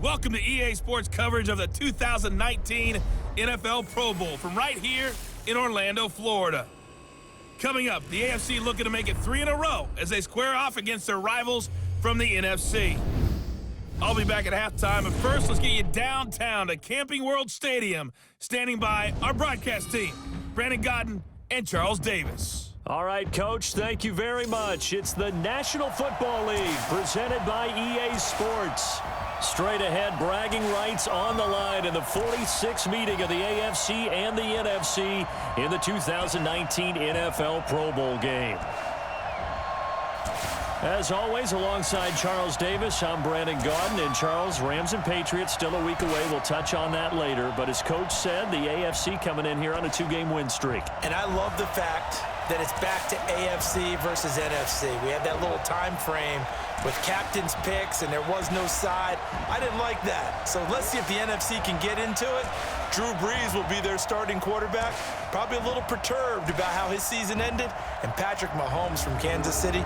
Welcome to EA Sports coverage of the 2019 NFL Pro Bowl from right here in Orlando, Florida. Coming up, the AFC looking to make it 3 in a row as they square off against their rivals from the NFC. I'll be back at halftime, but first, let's get you downtown to Camping World Stadium. Standing by our broadcast team, Brandon Godden and Charles Davis. All right, Coach, thank you very much. It's the National Football League presented by EA Sports. Straight ahead, bragging rights on the line in the 46th meeting of the AFC and the NFC in the 2019 NFL Pro Bowl game. As always, alongside Charles Davis, I'm Brandon Godden. And Charles, Rams and Patriots still a week away. We'll touch on that later. But as Coach said, the AFC coming in here on a 2-game win streak. And I love the fact that it's back to AFC versus NFC. We had that little time frame with captain's picks, and there was no side. I didn't like that. So let's see if the NFC can get into it. Drew Brees will be their starting quarterback. Probably a little perturbed about how his season ended. And Patrick Mahomes from Kansas City,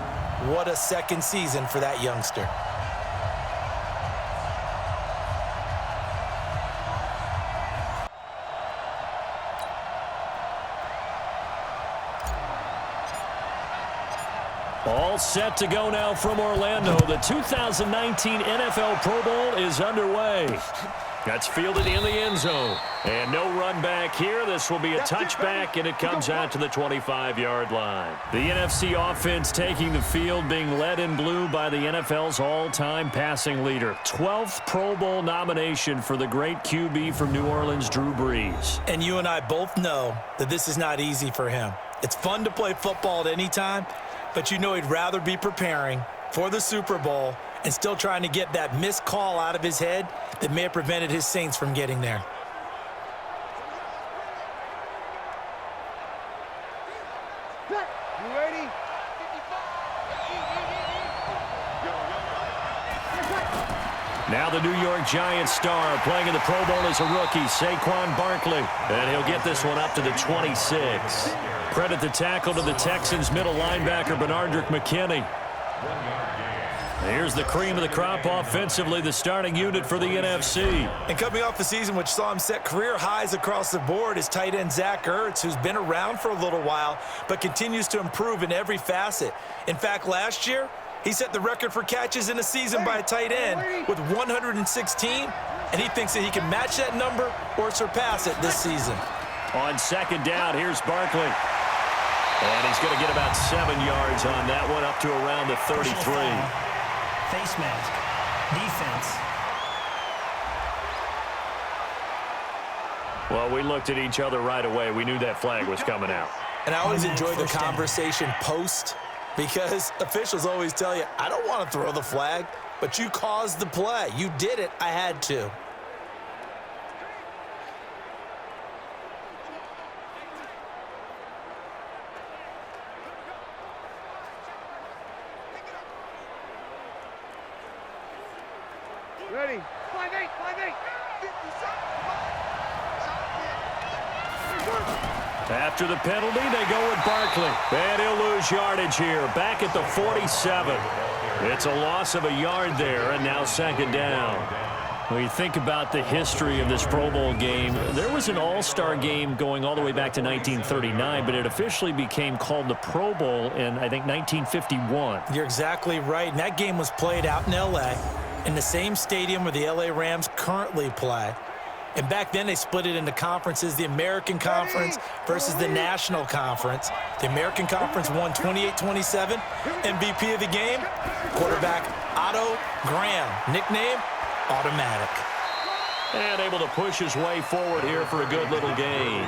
what a second season for that youngster. All set to go now from Orlando. The 2019 NFL Pro Bowl is underway. That's fielded in the end zone. And no run back here. This will be a touchback, and it comes out to the 25-yard line. The NFC offense taking the field, being led in blue by the NFL's all-time passing leader. 12th Pro Bowl nomination for the great QB from New Orleans, Drew Brees. And you and I both know that this is not easy for him. It's fun to play football at any time, but you know he'd rather be preparing for the Super Bowl and still trying to get that missed call out of his head that may have prevented his Saints from getting there. You ready? Now the New York Giants star playing in the Pro Bowl as a rookie, Saquon Barkley. And he'll get this one up to the 26. Credit the tackle to the Texans middle linebacker, Benardrick McKinney. Here's the cream of the crop offensively, the starting unit for the NFC. And coming off a season which saw him set career highs across the board is tight end Zach Ertz, who's been around for a little while, but continues to improve in every facet. In fact, last year, he set the record for catches in a season by a tight end with 116, and he thinks that he can match that number or surpass it this season. On second down, here's Barkley. And he's going to get about 7 yards on that one, up to around the 33. Face mask. Defense. Well, we looked at each other right away. We knew that flag was coming out. And I always enjoy the conversation post, because officials always tell you, I don't want to throw the flag, but you caused the play. You did it. I had to. Ready? 5-8, 5-8. After the penalty, they go with Barkley. And he'll lose yardage here, back at the 47. It's a loss of a yard there, and now second down. When you think about the history of this Pro Bowl game, there was an all-star game going all the way back to 1939, but it officially became called the Pro Bowl in, I think, 1951. You're exactly right. And that game was played out in L.A., in the same stadium where the L.A. Rams currently play. And back then, they split it into conferences, the American Conference versus the National Conference. The American Conference won 28-27. MVP of the game, quarterback Otto Graham, nickname Automatic. And able to push his way forward here for a good little gain.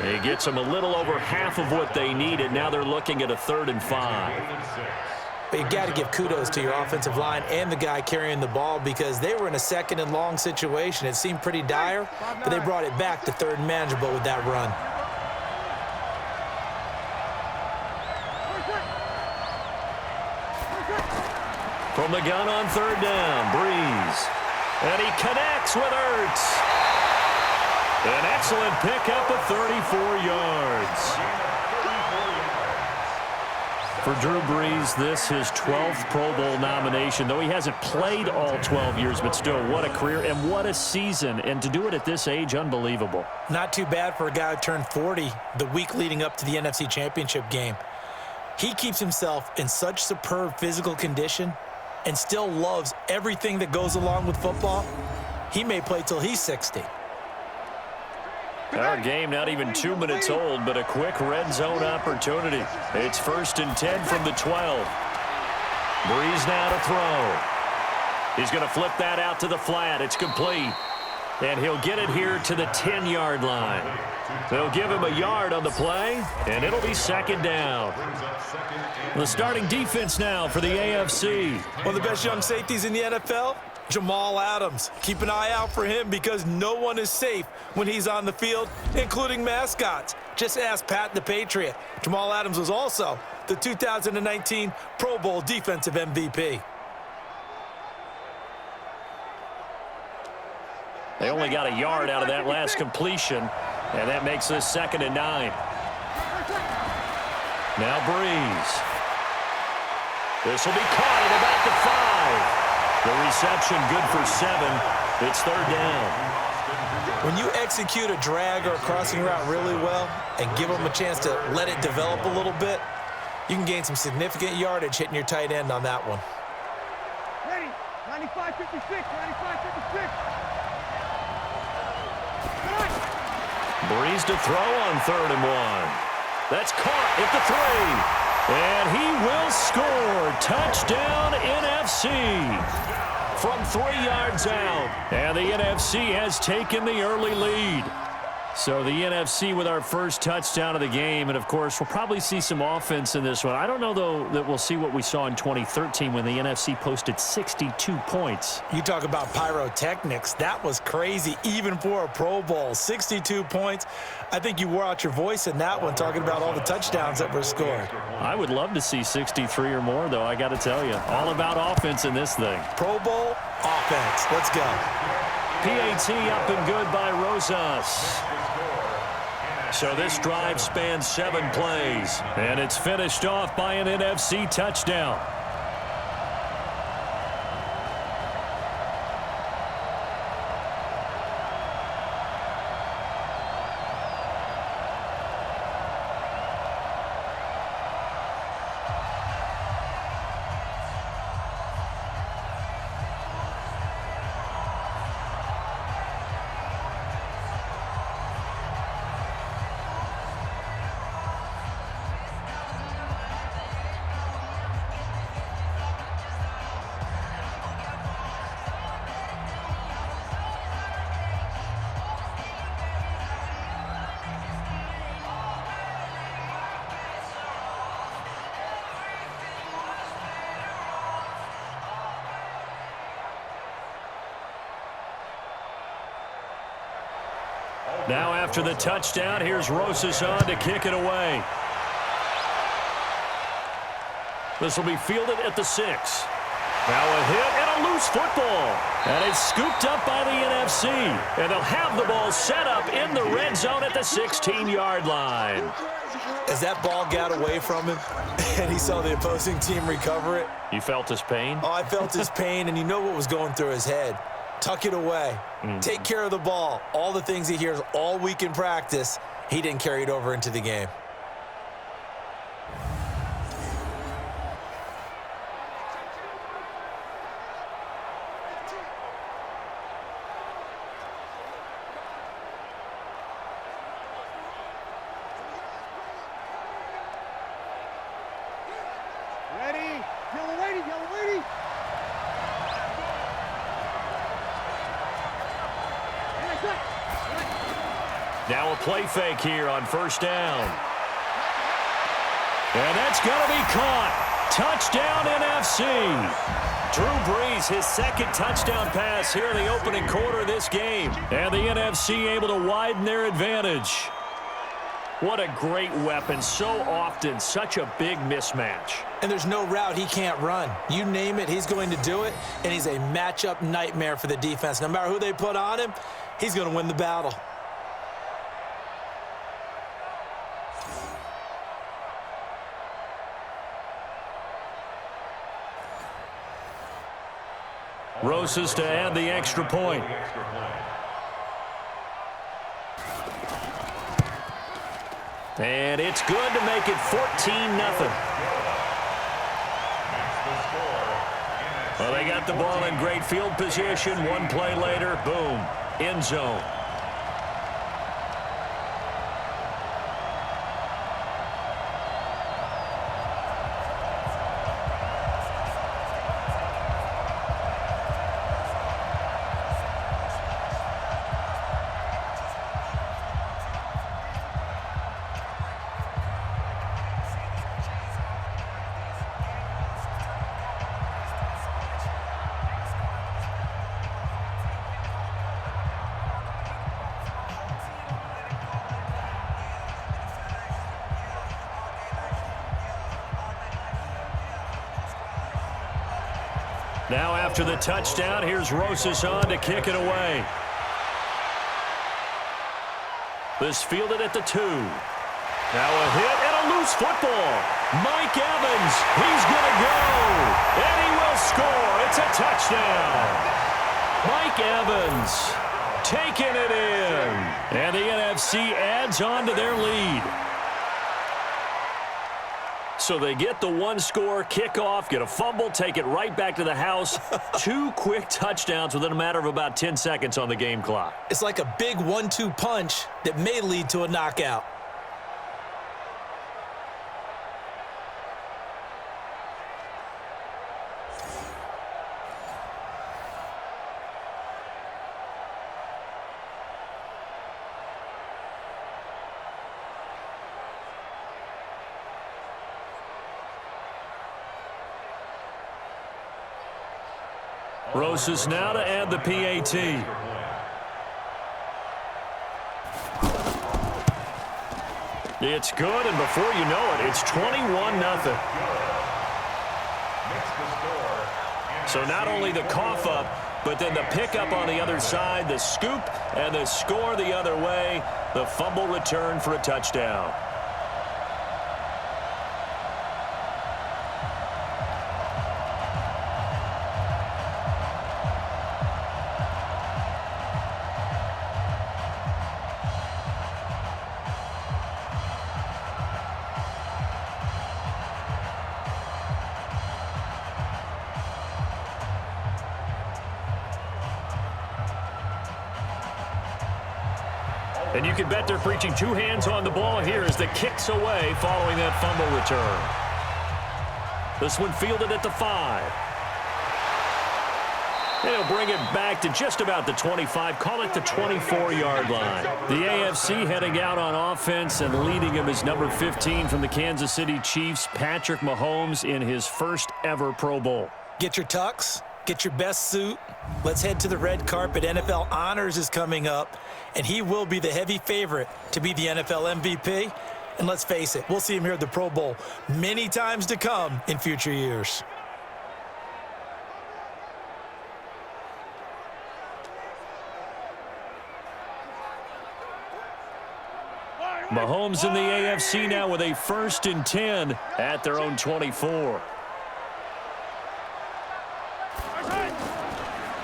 He gets them a little over half of what they needed. Now they're looking at a 3rd and 5. But you got to give kudos to your offensive line and the guy carrying the ball, because they were in a 2nd and long situation. It seemed pretty dire, but they brought it back to 3rd and manageable with that run. From the gun on 3rd down, Brees. And he connects with Ertz. An excellent pickup of 34 yards. For Drew Brees, this his 12th Pro Bowl nomination, though he hasn't played all 12 years, but still, what a career and what a season. And to do it at this age, unbelievable. Not too bad for a guy who turned 40 the week leading up to the NFC Championship game. He keeps himself in such superb physical condition and still loves everything that goes along with football. He may play till he's 60. Our game not even 2 minutes old, but a quick red zone opportunity. It's 1st and 10 from the 12. Brees now to throw. He's going to flip that out to the flat. It's complete. And he'll get it here to the 10-yard line. They'll give him a yard on the play, and it'll be 2nd down. The starting defense now for the AFC. One of the best young safeties in the NFL, Jamal Adams. Keep an eye out for him because no one is safe when he's on the field, including mascots. Just ask Pat the Patriot. Jamal Adams was also the 2019 Pro Bowl Defensive MVP. They only got a yard out of that last completion, and that makes this 2nd and 9. Now Brees. This will be caught at about the 5. The reception good for 7. It's 3rd down. When you execute a drag or a crossing route really well and give them a chance to let it develop a little bit, you can gain some significant yardage hitting your tight end on that one. Ready, 95-56, 95-56. Brees to throw on 3rd and 1. That's caught at the 3. And he will score. Touchdown, NFC. From 3 yards out. And the NFC has taken the early lead. So the NFC with our first touchdown of the game. And, of course, we'll probably see some offense in this one. I don't know, though, that we'll see what we saw in 2013 when the NFC posted 62 points. You talk about pyrotechnics. That was crazy, even for a Pro Bowl. 62 points. I think you wore out your voice in that one, talking about all the touchdowns that were scored. I would love to see 63 or more, though, I got to tell you. All about offense in this thing. Pro Bowl offense. Let's go. PAT up and good by Rosas. So this drive spans 7 plays, and it's finished off by an NFC touchdown. Now after the touchdown, here's Rosas on to kick it away. This will be fielded at the 6. Now a hit and a loose football. And it's scooped up by the NFC. And they'll have the ball set up in the red zone at the 16-yard line. As that ball got away from him and he saw the opposing team recover it. You felt his pain? Oh, I felt his pain, and you know what was going through his head. Tuck it away. Take care of the ball. All the things he hears all week in practice, he didn't carry it over into the game. Ready, yellow lady, yellow lady. Now a play fake here on 1st down. And that's going to be caught. Touchdown, NFC. Drew Brees, his 2nd touchdown pass here in the opening quarter of this game. And the NFC able to widen their advantage. What a great weapon. So often, such a big mismatch. And there's no route he can't run. You name it, he's going to do it. And he's a matchup nightmare for the defense. No matter who they put on him, he's going to win the battle. Rosas to add the extra point. And it's good to make it 14-0. Well, they got the ball in great field position. One play later, boom, end zone. Now after the touchdown, here's Rosas on to kick it away. This fielded at the 2. Now a hit and a loose football. Mike Evans, he's going to go. And he will score. It's a touchdown. Mike Evans taking it in. And the NFC adds on to their lead. So they get the one-score kickoff, get a fumble, take it right back to the house. 2 quick touchdowns within a matter of about 10 seconds on the game clock. It's like a big 1-2 punch that may lead to a knockout. Rosas now to add the PAT. It's good, and before you know it, it's 21-0. So not only the cough up, but then the pickup on the other side, the scoop, and the score the other way, the fumble return for a touchdown. And you can bet they're preaching 2 hands on the ball here as the kick's away following that fumble return. This one fielded at the 5. They'll bring it back to just about the 25, call it the 24-yard line. The AFC heading out on offense, and leading him is number 15 from the Kansas City Chiefs, Patrick Mahomes, in his first ever Pro Bowl. Get your tux, get your best suit. Let's head to the red carpet. NFL Honors is coming up, and he will be the heavy favorite to be the NFL MVP. And let's face it, we'll see him here at the Pro Bowl many times to come in future years. Mahomes in the AFC now with a 1st and 10 at their own 24.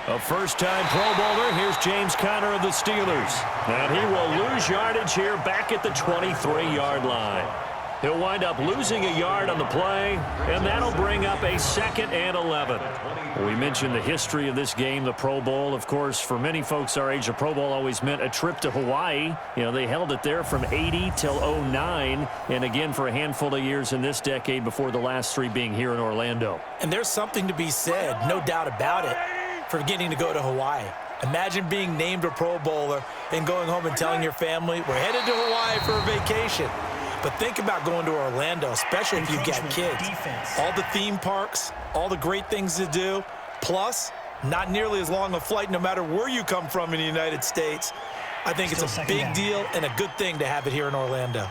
A first-time Pro Bowler. Here's James Conner of the Steelers. And he will lose yardage here back at the 23-yard line. He'll wind up losing a yard on the play, and that'll bring up a 2nd and 11. We mentioned the history of this game, the Pro Bowl. Of course, for many folks our age, the Pro Bowl always meant a trip to Hawaii. You know, they held it there from 80 till 09, and again for a handful of years in this decade before the last 3 being here in Orlando. And there's something to be said, no doubt about it, for getting to go to Hawaii. Imagine being named a Pro Bowler and going home and telling your family, we're headed to Hawaii for a vacation. But think about going to Orlando, especially if you've got kids. All the theme parks, all the great things to do, plus not nearly as long a flight no matter where you come from in the United States. I think it's a big deal and a good thing to have it here in Orlando.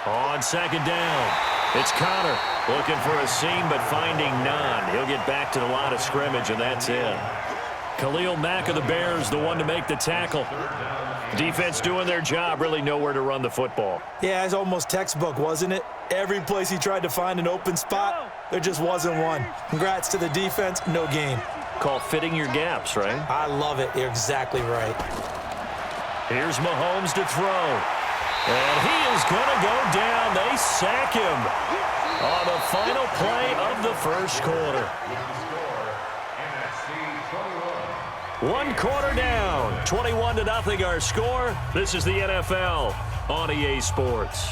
On second down, it's Connor looking for a seam but finding none. He'll get back to the line of scrimmage, and that's it. Khalil Mack of the Bears, the one to make the tackle. Defense doing their job, really nowhere to run the football. Yeah, it's almost textbook, wasn't it? Every place he tried to find an open spot, there just wasn't one. Congrats to the defense, no gain. Called fitting your gaps, right? I love it. You're exactly right. Here's Mahomes to throw. And he is going to go down. They sack him on the final play of the first quarter. 1 quarter down. 21-0 our score. This is the NFL on EA Sports.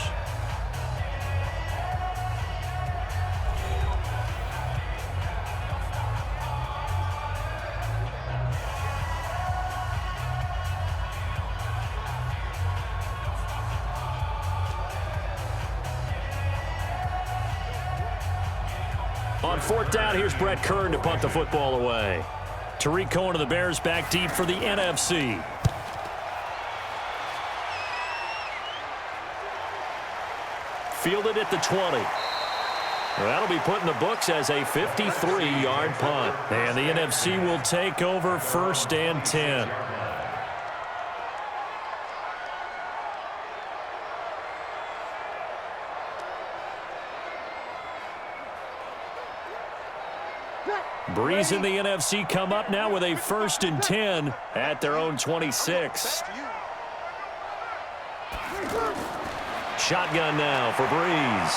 On 4th down, here's Brett Kern to punt the football away. Tariq Cohen of the Bears back deep for the NFC. Fielded at the 20. That'll be put in the books as a 53-yard punt. And the NFC will take over 1st and 10. Breeze and the NFC come up now with a 1st and 10 at their own 26. Shotgun now for Breeze.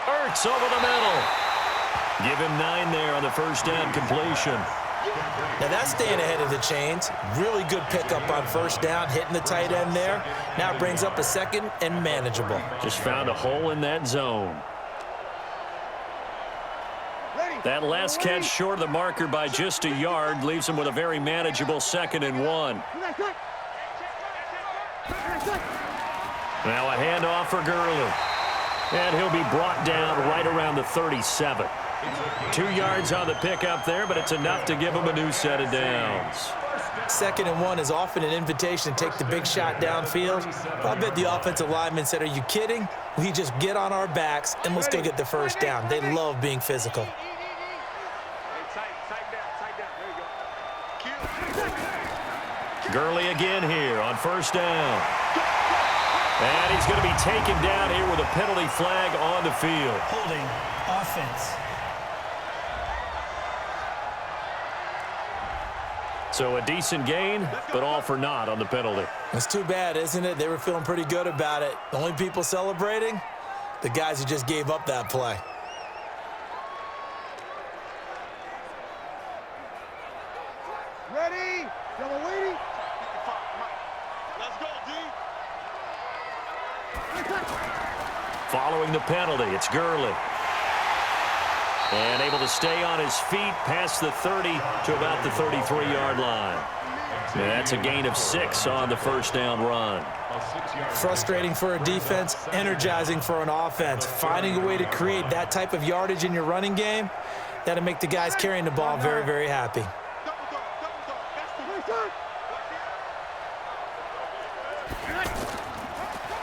Ertz over the middle. Give him 9 there on the 1st down completion. Now that's staying ahead of the chains. Really good pickup on 1st down, hitting the tight end there. Now it brings up a 2nd and manageable. Just found a hole in that zone. That last catch short of the marker by just a yard leaves him with a very manageable 2nd and 1. Now a handoff for Gurley. And he'll be brought down right around the 37. 2 yards on the pickup there, but it's enough to give him a new set of downs. 2nd and 1 is often an invitation to take the big shot downfield. But I bet the offensive lineman said, are you kidding? We just get on our backs and let's go get the 1st down. They love being physical. Gurley again here on 1st down. And he's going to be taken down here with a penalty flag on the field. Holding offense. So a decent gain, but all for naught on the penalty. It's too bad, isn't it? They were feeling pretty good about it. The only people celebrating, the guys who just gave up that play. Ready? Yellow lady. Following the penalty, it's Gurley. And able to stay on his feet past the 30 to about the 33-yard line. And that's a gain of 6 on the 1st down run. Frustrating for a defense, energizing for an offense. Finding a way to create that type of yardage in your running game, that'll make the guys carrying the ball very, very happy.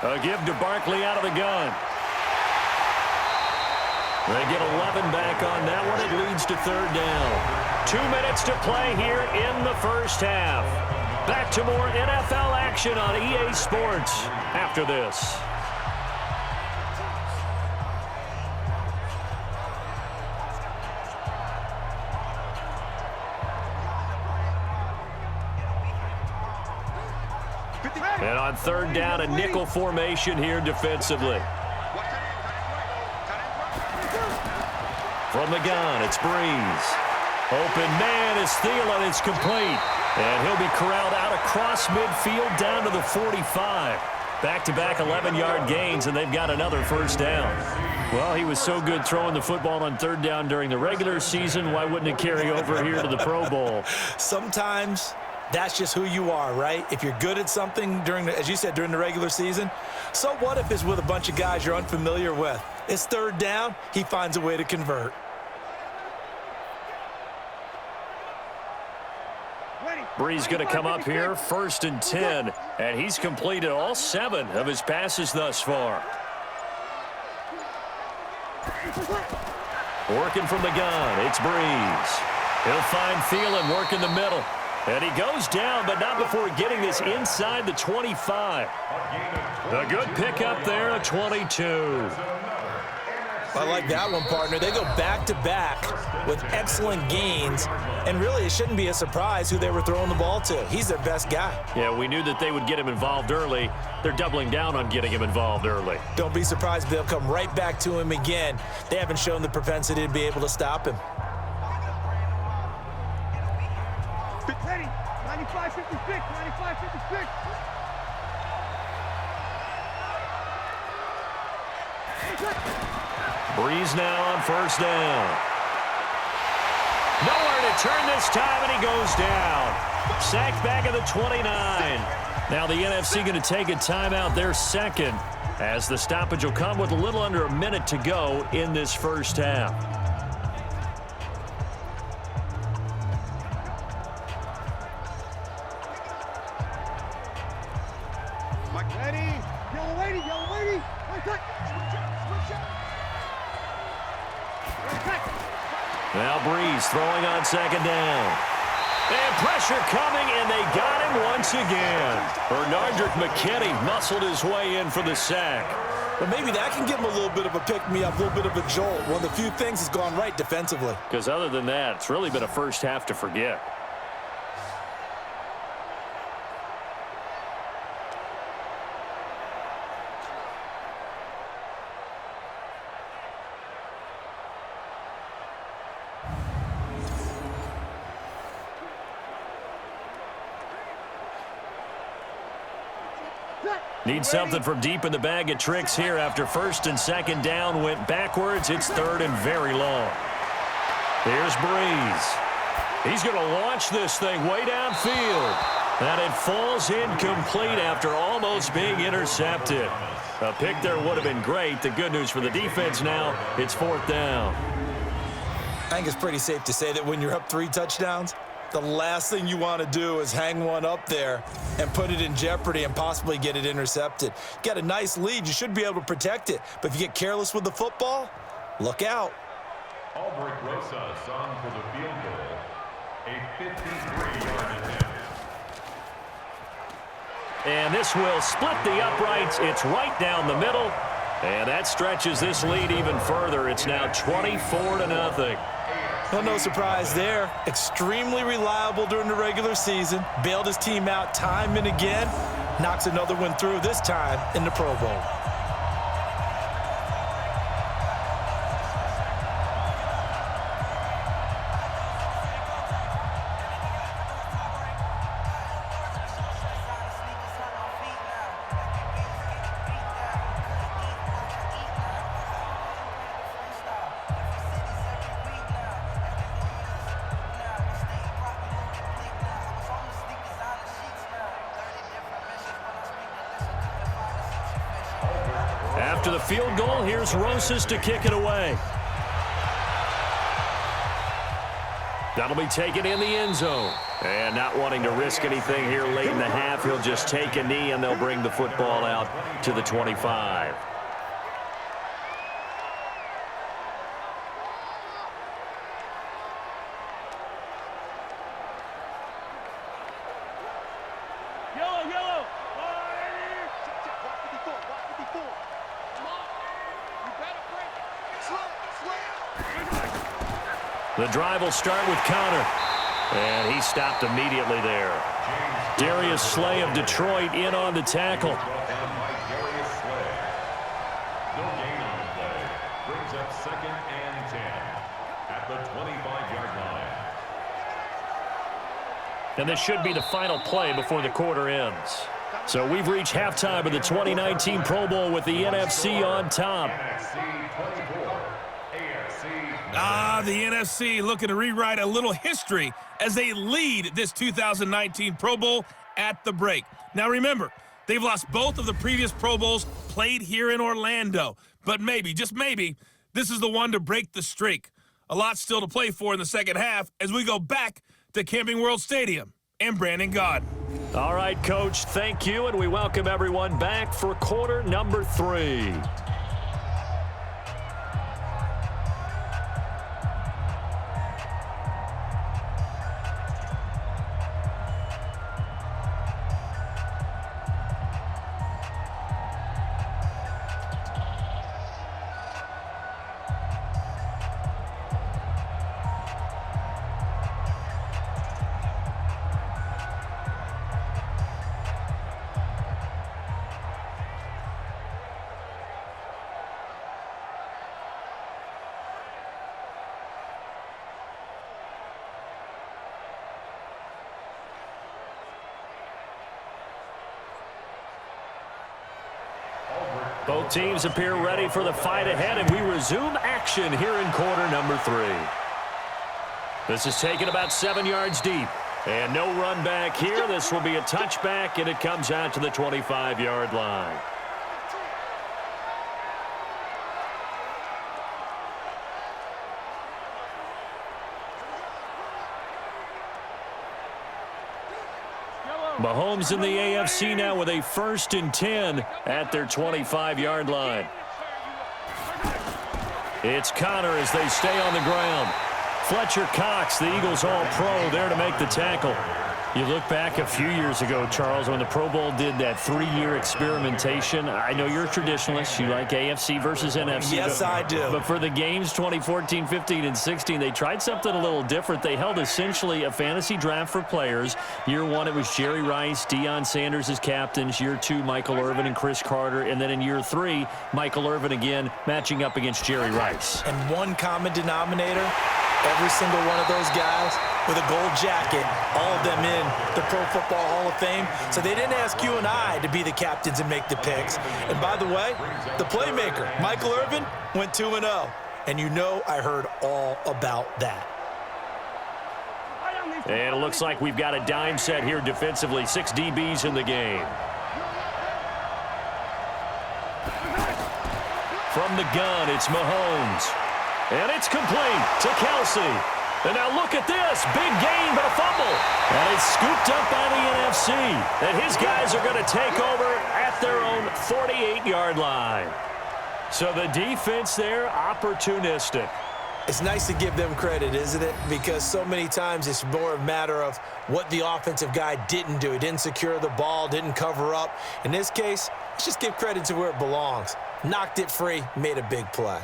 A give to Barkley out of the gun. They get 11 back on that one. It leads to 3rd down. 2 minutes to play here in the 1st half. Back to more NFL action on EA Sports after this. And on 3rd down, a nickel formation here defensively. From the gun, it's Breeze. Open man is Thielen. It's complete. And he'll be corralled out across midfield down to the 45. Back-to-back 11-yard gains, and they've got another 1st down. Well, he was so good throwing the football on 3rd down during the regular season. Why wouldn't it carry over here to the Pro Bowl? Sometimes that's just who you are, right? If you're good at something during, as you said, during the regular season, so what if it's with a bunch of guys you're unfamiliar with? It's 3rd down. He finds a way to convert. Ready? Brees going to come up here, 1st and 10, and he's completed all 7 of his passes thus far. Working from the gun, it's Brees. He'll find Thielen working the middle. And he goes down, but not before getting this inside the 25. A good pickup there, a 22. I like that one, partner. They go back-to-back with excellent gains, and really it shouldn't be a surprise who they were throwing the ball to. He's their best guy. Yeah, we knew that they would get him involved early. They're doubling down on getting him involved early. Don't be surprised if they'll come right back to him again. They haven't shown the propensity to be able to stop him. Ready. 95-56. 95-56. Brees now on 1st down. Nowhere to turn this time, and he goes down. Sacked back at the 29. Now the NFC going to take a timeout, their 2nd, as the stoppage will come with a little under a minute to go in this 1st half. Ready. Yellow lady. Yellow lady. Now Brees throwing on 2nd down. And pressure coming, and they got him once again. Bernardrick McKinney muscled his way in for the sack. But maybe that can give him a little bit of a pick-me-up, a little bit of a jolt. One of the few things that's gone right defensively. Because other than that, it's really been a 1st half to forget. Need something from deep in the bag of tricks here after 1st and 2nd down went backwards. It's 3rd and very long. Here's Brees. He's going to launch this thing way downfield. And it falls incomplete after almost being intercepted. A pick there would have been great. The good news for the defense now, it's 4th down. I think it's pretty safe to say that when you're up 3 touchdowns, the last thing you want to do is hang one up there and put it in jeopardy and possibly get it intercepted. Get a nice lead, you should be able to protect it. But if you get careless with the football, look out. Albrecht Rosas on for the field goal. A 53-yard attempt. And this will split the uprights. It's right down the middle. And that stretches this lead even further. It's now 24-0. Well, no surprise there. Extremely reliable during the regular season. Bailed his team out time and again. Knocks another one through, this time in the Pro Bowl. After the field goal, here's Rosas to kick it away. That'll be taken in the end zone. And not wanting to risk anything here late in the half, he'll just take a knee, and they'll bring the football out to the 25. The drive will start with Connor. And he stopped immediately there. Darius Slay of Detroit in on the tackle. No gain on the play. Brings up 2nd and 10 at the 25-yard line. And this should be the final play before the quarter ends. So we've reached halftime of the 2019 Pro Bowl with the NFC on top. The NFC looking to rewrite a little history as they lead this 2019 Pro Bowl at the break. Now remember, they've lost both of the previous Pro Bowls played here in Orlando. But maybe, just maybe, this is the one to break the streak. A lot still to play for in the second half as we go back to Camping World Stadium and Brandon Gaudin. All right, Coach, thank you, and we welcome everyone back for quarter number 3. Both teams appear ready for the fight ahead, and we resume action here in quarter number 3. This is taken about 7 yards deep. And no run back here. This will be a touchback, and it comes out to the 25-yard line. Mahomes in the AFC now with a 1st and 10 at their 25-yard line. It's Connor as they stay on the ground. Fletcher Cox, the Eagles All-Pro, there to make the tackle. You look back a few years ago, Charles, when the Pro Bowl did that 3-year experimentation. I know you're a traditionalist. You like AFC versus NFC. Yes, I do. But for the games 2014, 15, and 16, they tried something a little different. They held essentially a fantasy draft for players. Year 1, it was Jerry Rice, Deion Sanders as captains. Year 2, Michael Irvin and Chris Carter. And then in year 3, Michael Irvin again matching up against Jerry Rice. And one common denominator, every single one of those guys with a gold jacket, all of them in the Pro Football Hall of Fame. So they didn't ask you and I to be the captains and make the picks. And by the way, the playmaker, Michael Irvin, went 2-0. And you know I heard all about that. And it looks like we've got a dime set here defensively. 6 DBs in the game. From the gun, it's Mahomes. And it's complete to Kelsey. And now look at this. Big gain, but a fumble. And it's scooped up by the NFC. And his guys are going to take over at their own 48-yard line. So the defense there, opportunistic. It's nice to give them credit, isn't it? Because so many times it's more a matter of what the offensive guy didn't do. He didn't secure the ball, didn't cover up. In this case, let's just give credit to where it belongs. Knocked it free, made a big play.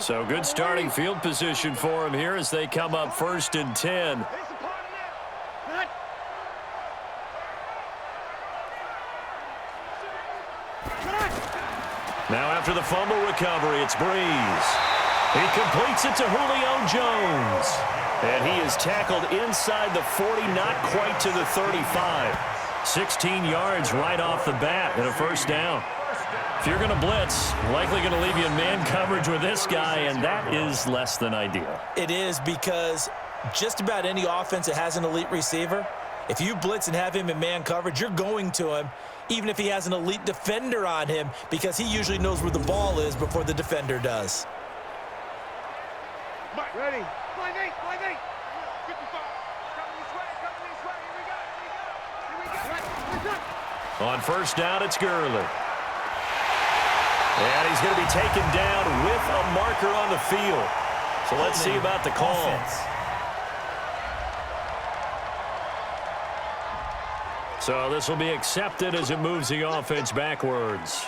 So good starting field position for him here as they come up 1st and 10. Now after the fumble recovery, it's Breeze. He completes it to Julio Jones. And he is tackled inside the 40, not quite to the 35. 16 yards right off the bat and a 1st down. If you're going to blitz, likely going to leave you in man coverage with this guy, and that is less than ideal. It is, because just about any offense that has an elite receiver, if you blitz and have him in man coverage, you're going to him, even if he has an elite defender on him, because he usually knows where the ball is before the defender does. Ready. 5-8, 5-8. 55. Coming this way, Here we go. On 1st down, it's Gurley. And he's going to be taken down with a marker on the field. So let's see about the call. Offense. So this will be accepted as it moves the offense backwards.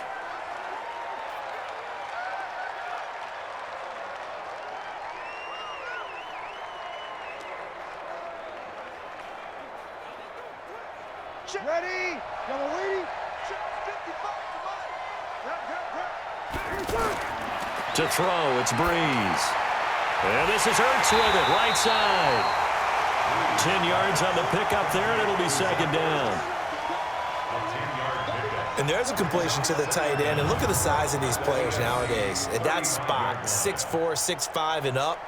Ready. Yellow lady. 55. To throw, it's Breeze. And this is Ertz with it, right side. 10 yards on the pickup there, and it'll be 2nd down. And there's a completion to the tight end. And look at the size of these players nowadays. At that spot, 6'4", 6'5", and up.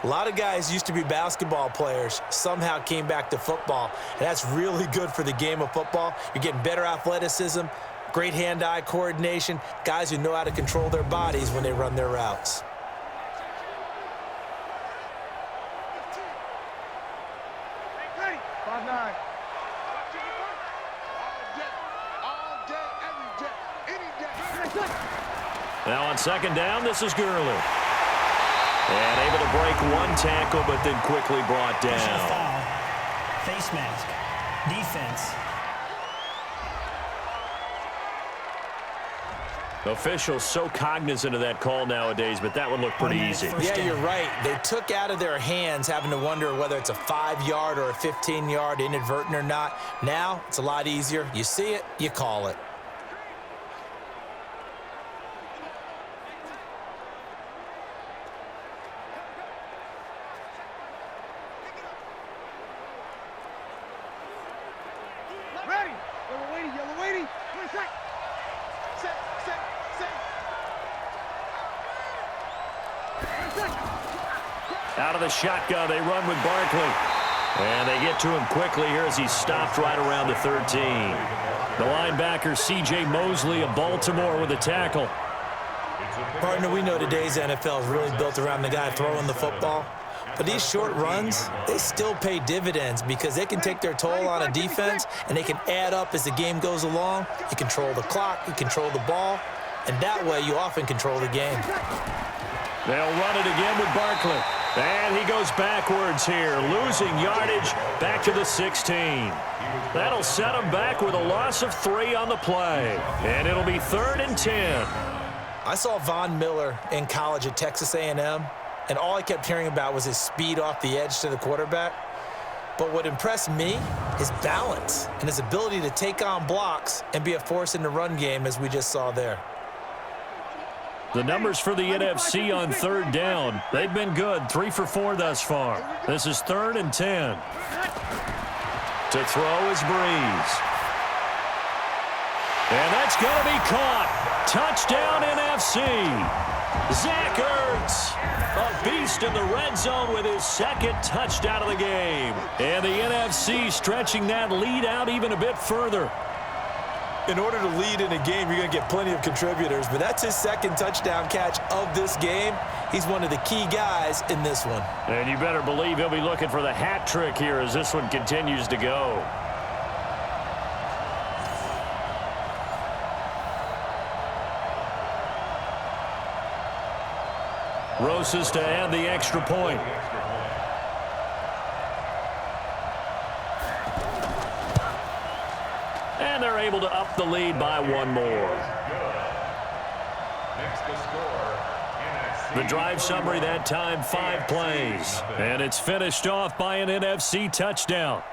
A lot of guys used to be basketball players, somehow came back to football. And that's really good for the game of football. You're getting better athleticism, great hand-eye coordination, guys who know how to control their bodies when they run their routes. Now on second down, this is Gurley. And able to break one tackle, but then quickly brought down. Foul. Face mask. Defense. Officials so cognizant of that call nowadays, but that would look pretty easy. Yeah, you're right. They took out of their hands having to wonder whether it's a 5-yard or a 15-yard inadvertent or not. Now, it's a lot easier. You see it, you call it. Out of the shotgun, they run with Barkley. And they get to him quickly here as he's stopped right around the 13. The linebacker, C.J. Mosley of Baltimore with a tackle. Partner, we know today's NFL is really built around the guy throwing the football. But these short runs, they still pay dividends because they can take their toll on a defense and they can add up as the game goes along. You control the clock, you control the ball, and that way you often control the game. They'll run it again with Barkley. And he goes backwards here, losing yardage back to the 16. That'll set him back with a loss of 3 on the play. And it'll be 3rd and 10. I saw Von Miller in college at Texas A&M, and all I kept hearing about was his speed off the edge to the quarterback. But what impressed me, his balance and his ability to take on blocks and be a force in the run game, as we just saw there. The numbers for the NFC on 3rd down, they've been good, 3 for 4 thus far. This is 3rd and 10. To throw is Breeze. And that's going to be caught. Touchdown NFC. Zach Ertz, a beast in the red zone with his 2nd touchdown of the game. And the NFC stretching that lead out even a bit further. In order to lead in a game, you're going to get plenty of contributors, but that's his 2nd touchdown catch of this game. He's one of the key guys in this one. And you better believe he'll be looking for the hat trick here as this one continues to go. Rosas to add the extra point. And they're able to up the lead by 1 more. The drive summary that time, 5 plays. And it's finished off by an NFC touchdown.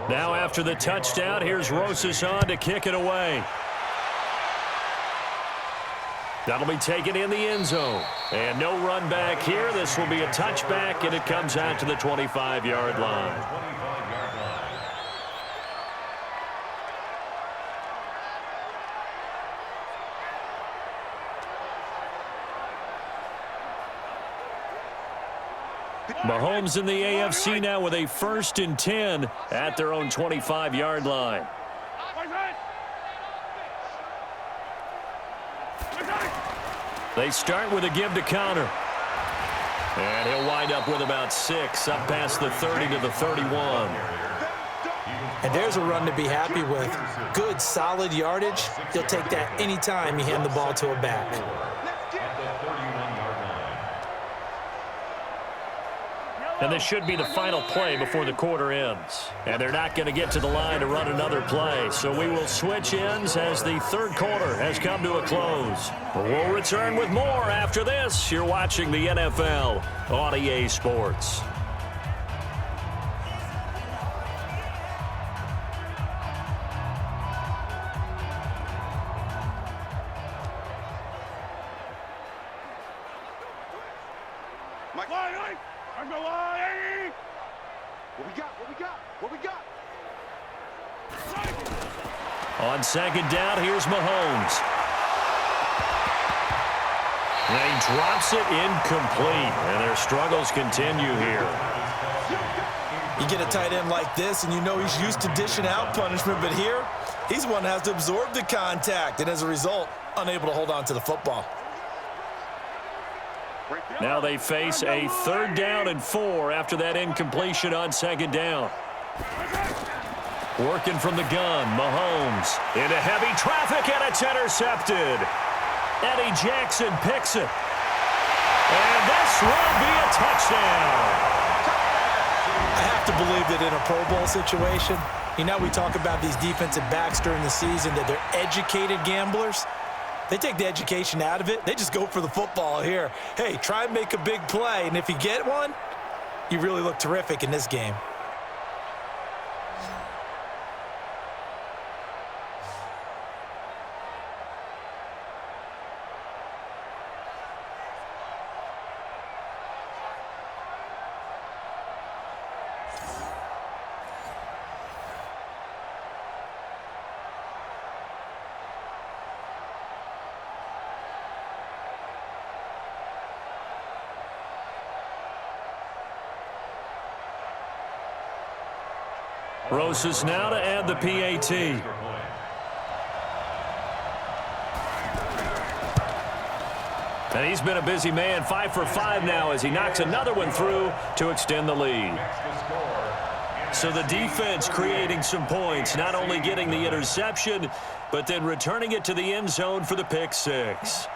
Now after the touchdown, here's Rosas on to kick it away. That'll be taken in the end zone. And no run back here. This will be a touchback, and it comes out to the 25-yard line. Mahomes in the AFC now with a 1st and 10 at their own 25-yard line. They start with a give to counter. And he'll wind up with about 6 up past the 30 to the 31. And there's a run to be happy with. Good, solid yardage. He'll take that anytime you hand the ball to a back. And this should be the final play before the quarter ends. And they're not going to get to the line to run another play. So we will switch ends as the third quarter has come to a close. We'll return with more after this. You're watching the NFL on EA Sports. Mike, line. I'm the line. What we got? What we got? What we got? On second down, here's Mahomes. And he drops it incomplete. And their struggles continue here. You get a tight end like this, and you know he's used to dishing out punishment, but here, he's one that has to absorb the contact, and as a result, unable to hold on to the football. Now they face a 3rd down and 4 after that incompletion on second down. Working from the gun, Mahomes into heavy traffic, and it's intercepted. Eddie Jackson picks it. And this will be a touchdown. I have to believe that in a Pro Bowl situation, you know, we talk about these defensive backs during the season, that they're educated gamblers. They take the education out of it. They just go for the football here. Hey, try and make a big play, and if you get one, you really look terrific in this game. Roses now to add the PAT. And he's been a busy man, 5 for 5 now as he knocks another one through to extend the lead. So the defense creating some points, not only getting the interception, but then returning it to the end zone for the pick six.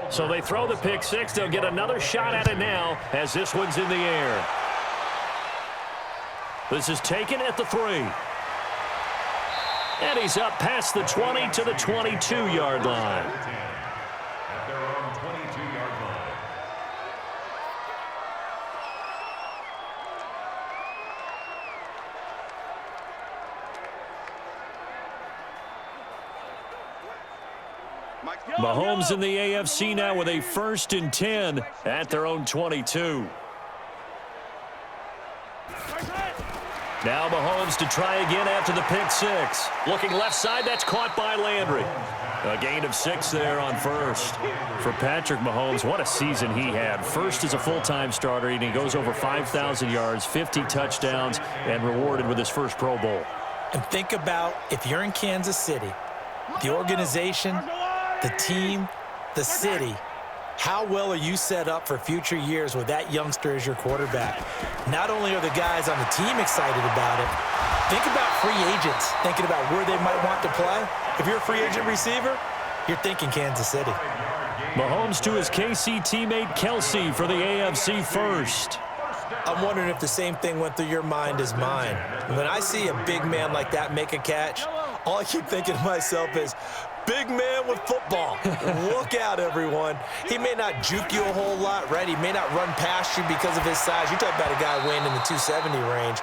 So they throw the pick six. They'll get another shot at it now as this one's in the air. This is taken at the 3. And he's up past the 20 to the 22-yard line. At their own 22-yard line. Mahomes in the AFC now with a 1st and 10 at their own 22. Now Mahomes to try again after the pick six. Looking left side, that's caught by Landry. A gain of 6 there on first. For Patrick Mahomes, what a season he had. First as a full-time starter, and he goes over 5,000 yards, 50 touchdowns, and rewarded with his first Pro Bowl. And think about if you're in Kansas City, the organization, the team, the city, how well are you set up for future years with that youngster as your quarterback? Not only are the guys on the team excited about it, think about free agents thinking about where they might want to play. If you're a free agent receiver, you're thinking Kansas City. Mahomes to his KC teammate Kelsey for the AFC first. I'm wondering if the same thing went through your mind as mine. When I see a big man like that make a catch, all I keep thinking to myself is, big man with football. Look out, everyone. He may not juke you a whole lot, right? He may not run past you because of his size. You're talking about a guy weighing in the 270 range.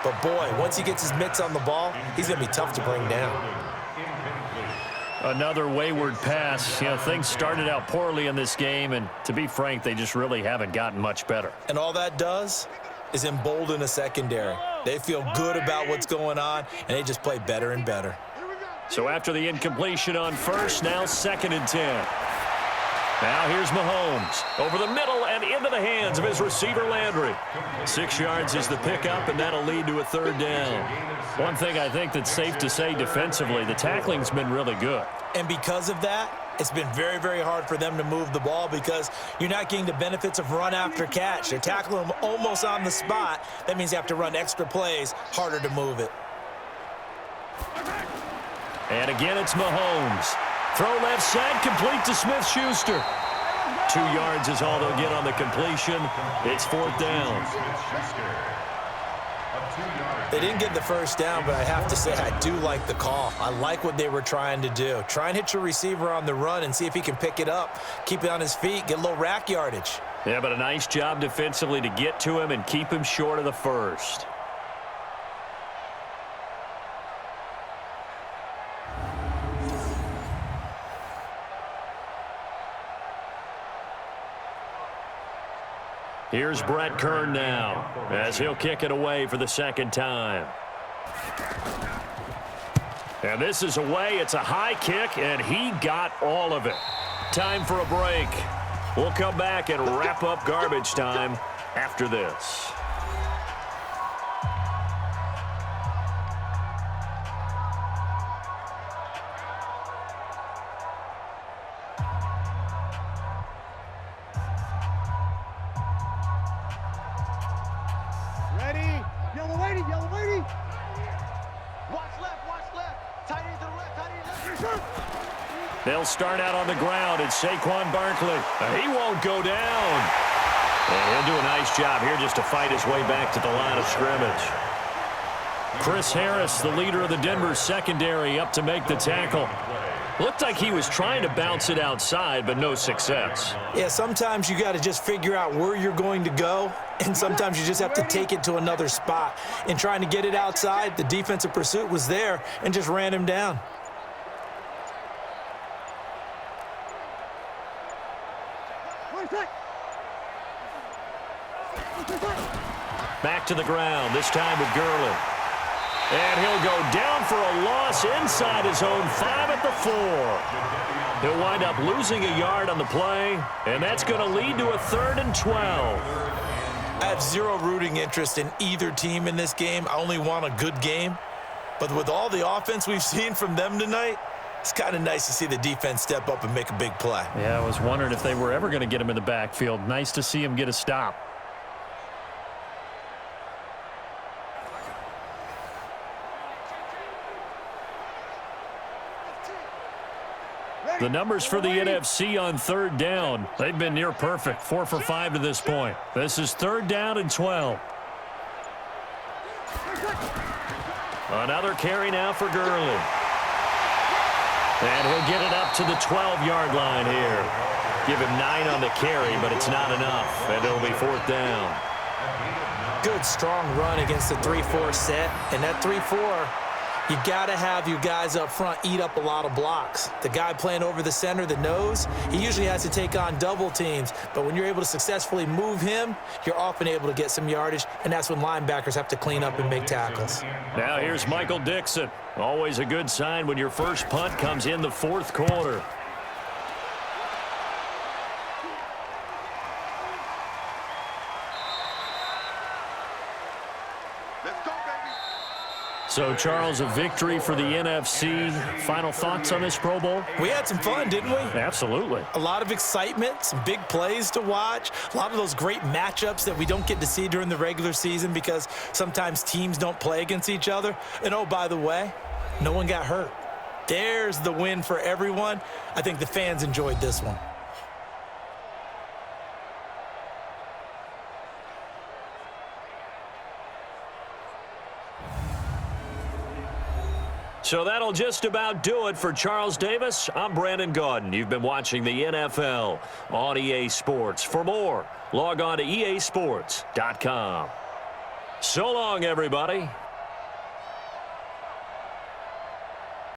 But, boy, once he gets his mitts on the ball, he's going to be tough to bring down. Another wayward pass. You know, things started out poorly in this game, and to be frank, they just really haven't gotten much better. And all that does is embolden a secondary. They feel good about what's going on, and they just play better and better. So after the incompletion on first, now 2nd and 10. Now here's Mahomes. Over the middle and into the hands of his receiver, Landry. 6 yards is the pickup, and that'll lead to a third down. One thing I think that's safe to say defensively, the tackling's been really good. And because of that, it's been very, very hard for them to move the ball because you're not getting the benefits of run after catch. They're tackling them almost on the spot. That means you have to run extra plays, harder to move it. And again, it's Mahomes. Throw left side, complete to Smith-Schuster. 2 yards is all they'll get on the completion. It's fourth down. They didn't get the first down, but I have to say I do like the call. I like what they were trying to do. Try and hit your receiver on the run and see if he can pick it up. Keep it on his feet, get a little rack yardage. Yeah, but a nice job defensively to get to him and keep him short of the first. Here's Brett Kern now, as he'll kick it away for the second time. And this is away. It's a high kick, and he got all of it. Time for a break. We'll come back and wrap up garbage time after this. They'll start out on the ground. It's Saquon Barkley. He won't go down. And he'll do a nice job here just to fight his way back to the line of scrimmage. Chris Harris, the leader of the Denver secondary, up to make the tackle. Looked like he was trying to bounce it outside, but no success. Yeah, sometimes you got to just figure out where you're going to go, and sometimes you just have to take it to another spot. In trying to get it outside, the defensive pursuit was there and just ran him down. Back to the ground, this time with Gurley. And he'll go down for a loss inside his own 5 at the 4. He'll wind up losing a yard on the play, and that's going to lead to a 3rd and 12. I have zero rooting interest in either team in this game. I only want a good game. But with all the offense we've seen from them tonight, it's kind of nice to see the defense step up and make a big play. Yeah, I was wondering if they were ever going to get him in the backfield. Nice to see him get a stop. The numbers for the NFC on 3rd down, they've been near perfect. 4 for 5 to this point. This is 3rd down and 12. Another carry now for Gurley. And he'll get it up to the 12-yard line here. Give him 9 on the carry, but it's not enough, and it'll be 4th down. Good, strong run against the 3-4 set, and that 3-4, you got to have your guys up front eat up a lot of blocks. The guy playing over the center, the nose, he usually has to take on double teams. But when you're able to successfully move him, you're often able to get some yardage, and that's when linebackers have to clean up and make tackles. Now here's Michael Dixon. Always a good sign when your first punt comes in the 4th quarter. So, Charles, a victory for the NFC. Final thoughts on this Pro Bowl? We had some fun, didn't we? Absolutely. A lot of excitement, some big plays to watch, a lot of those great matchups that we don't get to see during the regular season because sometimes teams don't play against each other. And, oh, by the way, no one got hurt. There's the win for everyone. I think the fans enjoyed this one. So that'll just about do it for Charles Davis. I'm Brandon Gaudin. You've been watching the NFL on EA Sports. For more, log on to easports.com. So long, everybody.